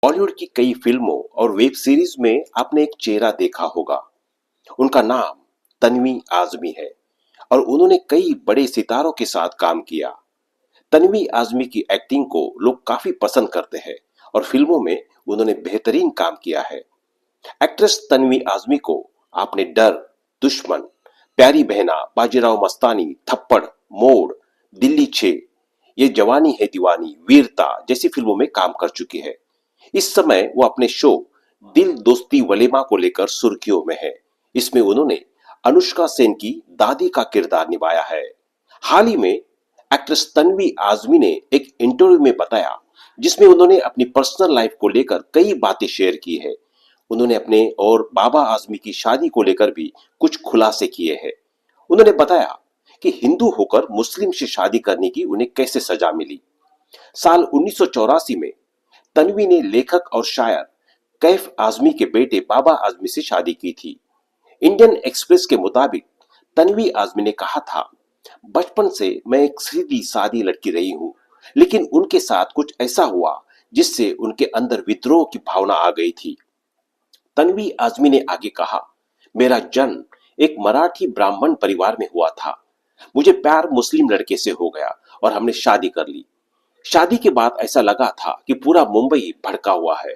बॉलीवुड की कई फिल्मों और वेब सीरीज में आपने एक चेहरा देखा होगा। उनका नाम तन्वी आज़मी है और उन्होंने कई बड़े सितारों के साथ काम किया। तन्वी आज़मी की एक्टिंग को लोग काफी पसंद करते हैं और फिल्मों में उन्होंने बेहतरीन काम किया है। एक्ट्रेस तन्वी आज़मी को आपने डर, दुश्मन, प्यारी बहना, बाजीराव मस्तानी, थप्पड़, मोड़, दिल्ली 6, ये जवानी है दीवानी, वीरता जैसी फिल्मों में काम कर चुकी है। इस समय वो अपने शो दिल दोस्ती वलेमा को लेकर सुर्खियों में है। इसमें उन्होंने अनुष्का सेन की दादी का किरदार निभाया है। हाल ही में एक्ट्रेस तन्वी आज़मी ने एक इंटरव्यू में बताया, जिसमें उन्होंने अपनी पर्सनल लाइफ को लेकर कई बातें शेयर की है। उन्होंने अपने और बाबा आज़मी की शादी को लेकर भी कुछ खुलासे किए हैं। उन्होंने बताया कि हिंदू होकर मुस्लिम से शादी करने की उन्हें कैसे सजा मिली। साल 1984 में तन्वी ने लेखक और शायर कैफ आज़मी के बेटे बाबा आज़मी से शादी की थी। इंडियन एक्सप्रेस के मुताबिक तन्वी आज़मी ने कहा था, बचपन से मैं एक सीधी सादी लड़की रही हूं, लेकिन उनके साथ कुछ ऐसा हुआ जिससे उनके अंदर विद्रोह की भावना आ गई थी। तन्वी आज़मी ने आगे कहा, मेरा जन्म एक मराठी ब्राह्मण परिवार में हुआ था। मुझे प्यार मुस्लिम लड़के से हो गया और हमने शादी कर ली। शादी के बाद ऐसा लगा था कि पूरा मुंबई भड़का हुआ है।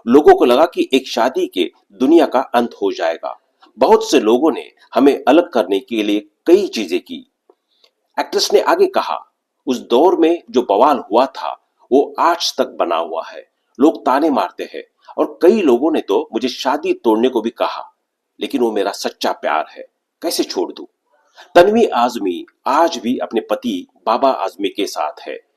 लोगों को लगा कि एक शादी के दुनिया का अंत हो जाएगा। बहुत से लोगों ने हमें अलग करने के लिए कई चीजें की। एक्ट्रेस ने आगे कहा, उस दौर में जो बवाल हुआ था वो आज तक बना हुआ है। लोग ताने मारते हैं और कई लोगों ने तो मुझे शादी तोड़ने को भी कहा, लेकिन वो मेरा सच्चा प्यार है, कैसे छोड़ दूं। तन्वी आज़मी आज भी अपने पति बाबा आज़मी के साथ है।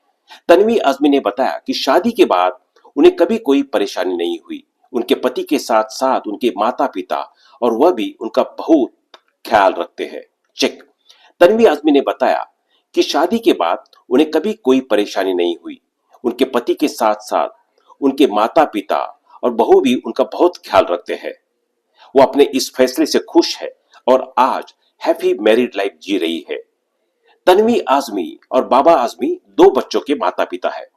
तन्वी आज़मी ने बताया कि शादी के बाद उन्हें कभी कोई परेशानी नहीं हुई। उनके पति के साथ साथ उनके माता पिता और वह भी उनका बहुत ख्याल रखते हैं। चेक। तन्वी आज़मी ने बताया कि शादी के बाद उन्हें कभी कोई परेशानी नहीं हुई। उनके पति के साथ साथ उनके माता पिता और बहू भी उनका बहुत ख्याल रखते हैं। वो अपने इस फैसले से खुश है और आज हैप्पी मैरिड लाइफ जी रही है। तन्वी आज़मी और बाबा आज़मी दो बच्चों के माता पिता है,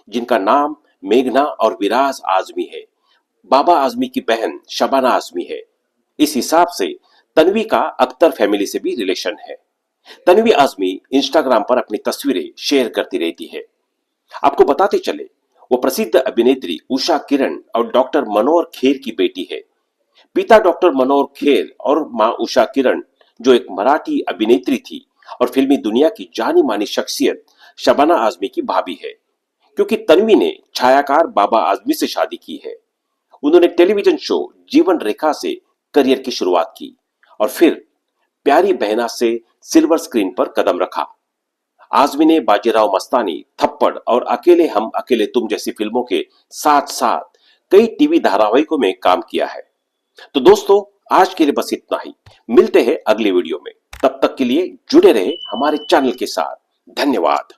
जिनका नाम मेघना और विराज आज़मी है। बाबा आज़मी की बहन शबाना आज़मी है। इस हिसाब से तन्वी का अख्तर फैमिली से भी रिलेशन है। तन्वी आज़मी इंस्टाग्राम पर अपनी तस्वीरें शेयर करती रहती है। आपको बताते चले, वो प्रसिद्ध अभिनेत्री उषा किरण और डॉक्टर मनोहर खेर की बेटी है। पिता डॉक्टर मनोहर खेर और मां उषा किरण, जो एक मराठी अभिनेत्री थी और फिल्मी दुनिया की जानी मानी शख्सियत शबाना आज़मी की भाभी है। क्योंकि तन्वी ने छायाकार बाबा आज़मी से शादी की है। उन्होंने टेलीविजन शो जीवन रेखा से करियर की शुरुआत की और फिर प्यारी बहना से सिल्वर स्क्रीन पर कदम रखा। आज़मी ने बाजीराव मस्तानी, थप्पड़ और अकेले हम अकेले तुम जैसी फिल्मों के साथ साथ कई टीवी धारावाहिकों में काम किया है। तो दोस्तों, आज के लिए बस इतना ही। मिलते हैं अगले वीडियो में। तब तक के लिए जुड़े रहे हमारे चैनल के साथ। धन्यवाद।